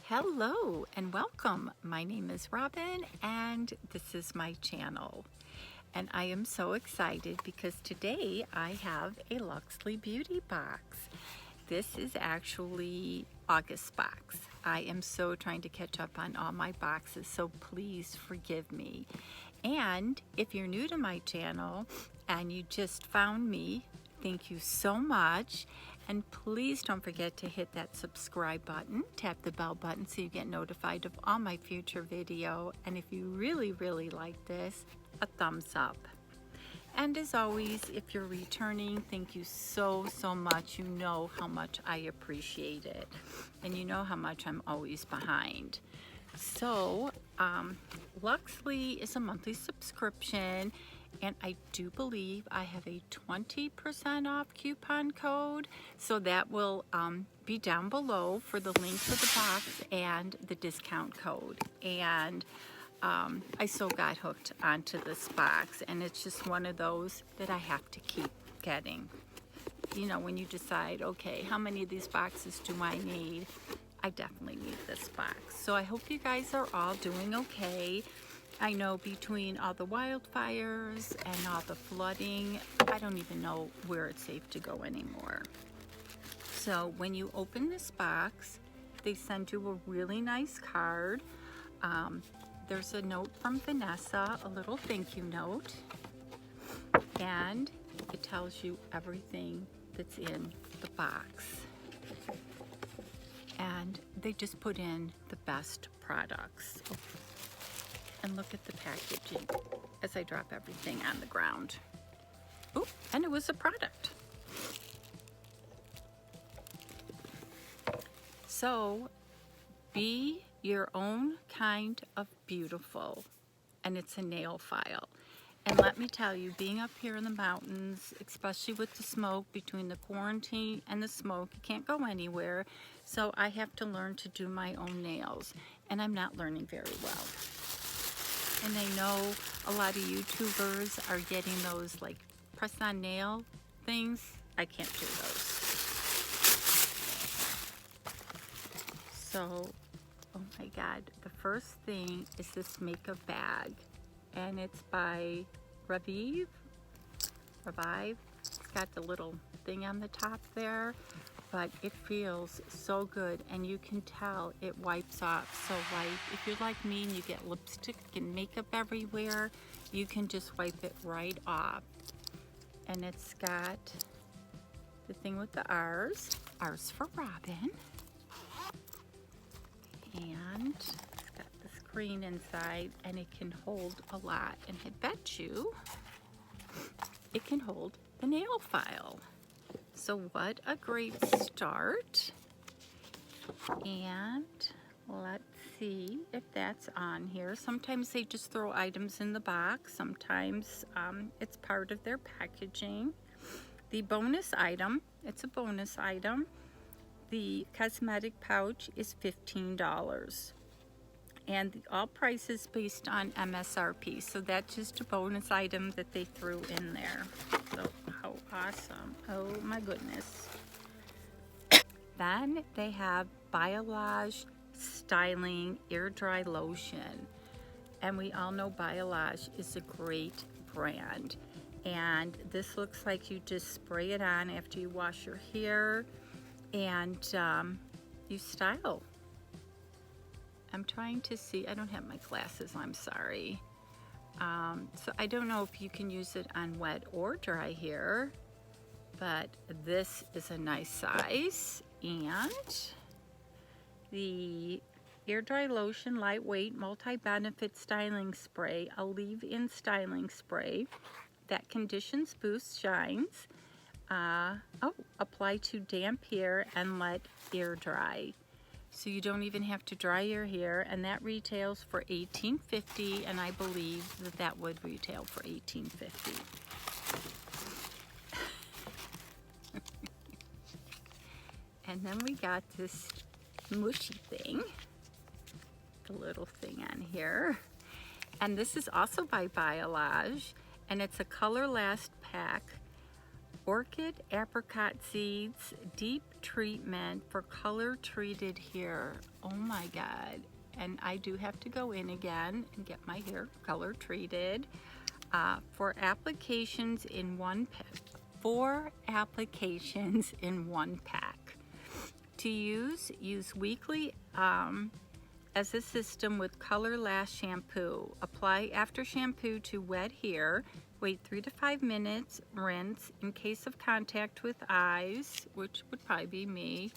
Hello and welcome. My name is Robin and this is my channel. And I am so excited because today I have a Luxely Beauty Box. This is actually August box. I am so trying to catch up on all my boxes, so please forgive me. And if you're new to my channel and you just found me, thank you so much. And please don't forget to hit that subscribe button, tap the bell button so you get notified of all my future video. And if you really like this, a thumbs up. And as always, if you're returning, thank you so much. You know how much I appreciate it. And you know how much I'm always behind. So, Luxely is a monthly subscription. And I do believe I have a 20% off coupon code, so that will be down below for the link to the box and the discount code. And I so got hooked onto this box, and it's just one of those that I have to keep getting. You know, when you decide, okay, how many of these boxes do I need? I definitely need this box. So I hope you guys are all doing okay. I know between all the wildfires and all the flooding, I don't even know where it's safe to go anymore. So when you open this box, they send you a really nice card. There's a note from Vanessa, a little thank you note, and it tells you everything that's in the box. And they just put in the best products. And look at the packaging as I drop everything on the ground. Oh, and it was a product. So, be your own kind of beautiful. And it's a nail file. And let me tell you, being up here in the mountains, especially with the smoke, between the quarantine and the smoke, you can't go anywhere. So I have to learn to do my own nails. And I'm not learning very well. And I know a lot of YouTubers are getting those like press-on nail things. I can't do those. So, oh my God, the first thing is this makeup bag. And it's by Revive. It's got the little thing on the top there. But it feels so good, and you can tell it wipes off so light. If you're like me and you get lipstick and makeup everywhere, you can just wipe it right off. And it's got the thing with the R's for Robin. And it's got the screen inside, and it can hold a lot. And I bet you it can hold the nail file. So what a great start. And let's see if that's on here. Sometimes they just throw items in the box. Sometimes it's part of their packaging. The bonus item, it's a bonus item. The cosmetic pouch is $15. And the all prices based on MSRP. So that's just a bonus item that they threw in there. So how awesome. Oh my goodness. Then they have Biolage Styling Air Dry Lotion. And we all know Biolage is a great brand. And this looks like you just spray it on after you wash your hair and you style. I'm trying to see, I don't have my glasses, I'm sorry. So I don't know if you can use it on wet or dry hair, but this is a nice size. And the Air Dry Lotion Lightweight Multi-Benefit Styling Spray, a leave-in styling spray that conditions, boosts, shines. Apply to damp hair and let air dry. So you don't even have to dry your hair, and that retails for $18.50, and I believe that that would retail for $18.50. And then we got this mushy thing, the little thing on here. And this is also by Biolage, and it's a Color Last Pack Orchid Apricot Seeds Deep Treatment for Color Treated Hair. Oh my God. And I do have to go in again and get my hair color treated. For applications in one pack. 4 applications in one pack. To use weekly as a system with Color Last shampoo. Apply after shampoo to wet hair. Wait 3 to 5 minutes. Rinse in case of contact with eyes, which would probably be me.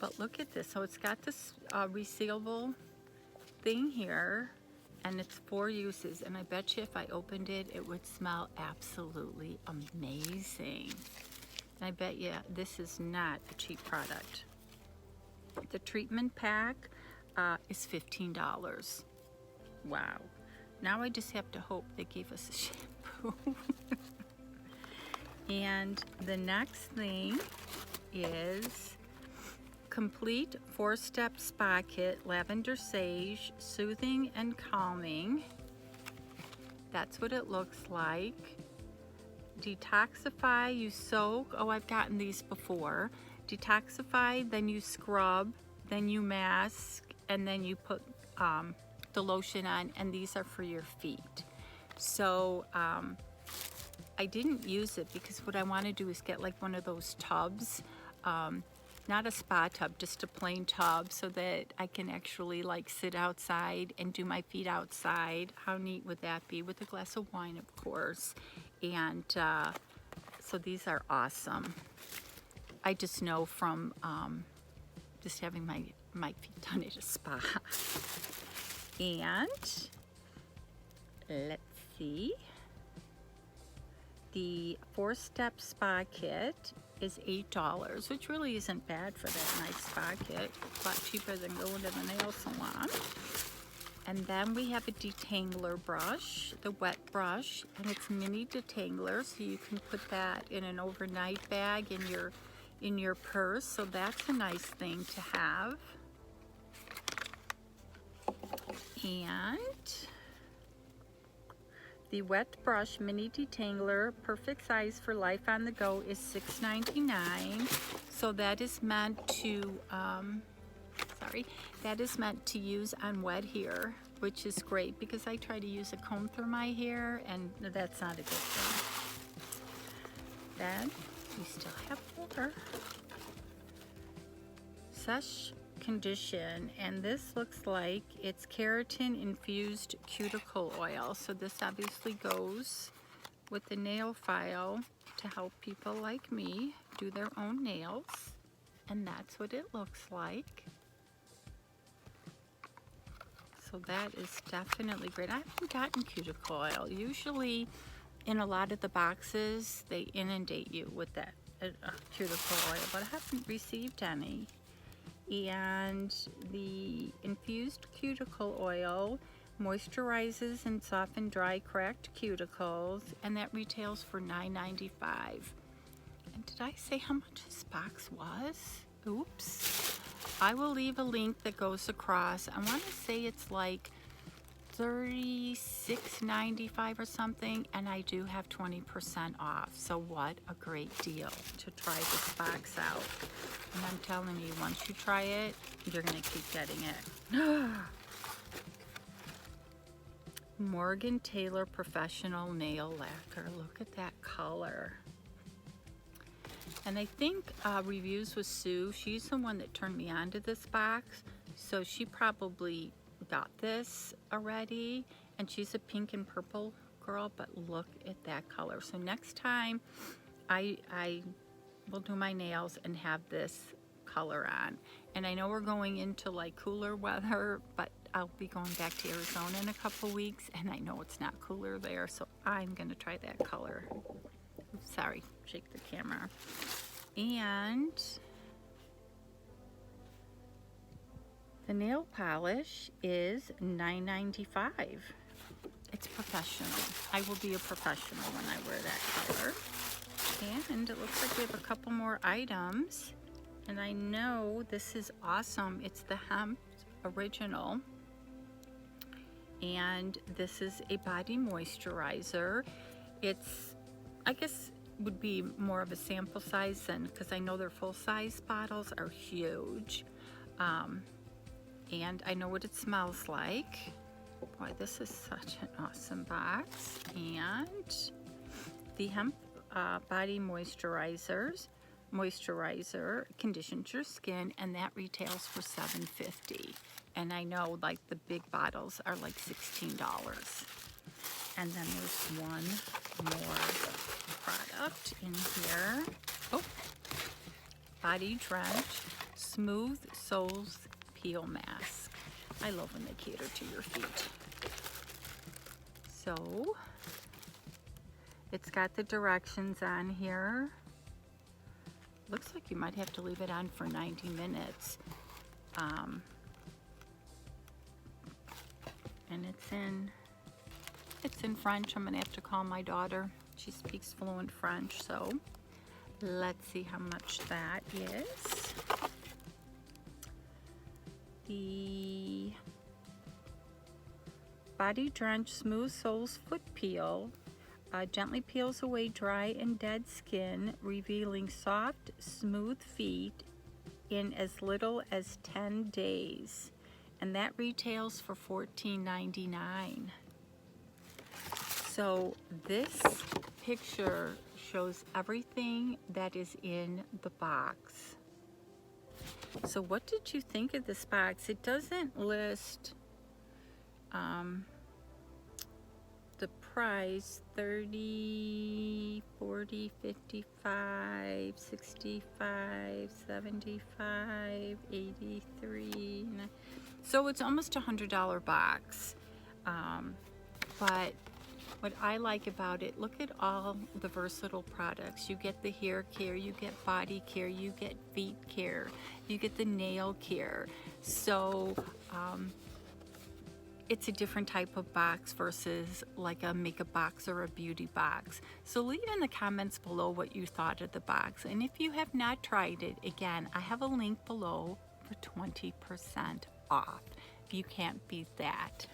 But look at this. So it's got this resealable thing here, and it's 4 uses. And I bet you if I opened it, it would smell absolutely amazing. And I bet you this is not a cheap product. The treatment pack is $15. Wow. Now I just have to hope they gave us a shampoo. And the next thing is Complete 4-Step Spa Kit, Lavender Sage, Soothing and Calming. That's what it looks like. Detoxify, you soak. Oh, I've gotten these before. Detoxify, then you scrub, then you mask, and then you put the lotion on, and these are for your feet. So I didn't use it because what I want to do is get like one of those tubs, not a spa tub, just a plain tub, so that I can actually like sit outside and do my feet outside. How neat would that be, with a glass of wine, of course. And so these are awesome. I just know from just having my feet done at a spa. And let's see, the 4-Step Spa Kit is $8, which really isn't bad for that nice spa kit. A lot cheaper than going to the nail salon. And then we have a detangler brush, the wet brush, and it's mini detangler, so you can put that in an overnight bag in your purse. So that's a nice thing to have. And the wet brush mini detangler, perfect size for life on the go, is $6.99. So that is meant to that is meant to use on wet hair, which is great because I try to use a comb through my hair, and that's not a good thing. Then we still have more. Sesh Condition, and this looks like it's keratin infused cuticle oil. So this obviously goes with the nail file to help people like me do their own nails, and that's what it looks like. So that is definitely great. I haven't gotten cuticle oil. Usually in a lot of the boxes they inundate you with that cuticle oil, but I haven't received any. And the infused cuticle oil moisturizes and softens dry, cracked cuticles, and that retails for $9.95. And did I say how much this box was? Oops. I will leave a link that goes across. I want to say it's like $36.95 or something, and I do have 20% off. So what a great deal to try this box out. And I'm telling you, once you try it, you're gonna keep getting it. Morgan Taylor Professional Nail Lacquer. Look at that color. And I think reviews with Sue, she's the one that turned me on to this box, so she probably got this already, and she's a pink and purple girl, but look at that color. So next time I will do my nails and have this color on. And I know we're going into like cooler weather, but I'll be going back to Arizona in a couple weeks, and I know it's not cooler there, so I'm gonna try that color. Oops, sorry, shake the camera. And the nail polish is $9.95. It's professional. I will be a professional when I wear that color. And it looks like we have a couple more items. And I know this is awesome. It's the Hemp Original. And this is a body moisturizer. It's, I guess, would be more of a sample size than, because I know their full-size bottles are huge. And I know what it smells like. Boy, this is such an awesome box. And the hemp body moisturizer conditions your skin, and that retails for $7.50. And I know like the big bottles are like $16. And then there's one more product in here. Oh, Body Drench Smooth Soles Peel Mask. I love when they cater to your feet. So it's got the directions on here. Looks like you might have to leave it on for 90 minutes. And it's in French. I'm gonna have to call my daughter. She speaks fluent French, so let's see how much that is. The Body Drench Smooth Soles Foot Peel gently peels away dry and dead skin, revealing soft, smooth feet in as little as 10 days. And that retails for $14.99. So this picture shows everything that is in the box. So what did you think of this box? It doesn't list the price, 30, 40, 55, 65, 75, 83. So it's almost a $100 box. But what I like about it, look at all the versatile products. You get the hair care, you get body care, you get feet care, you get the nail care. So it's a different type of box versus like a makeup box or a beauty box. So leave in the comments below what you thought of the box. And if you have not tried it, again, I have a link below for 20% off. You can't beat that.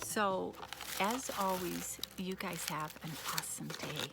So as always, you guys have an awesome day.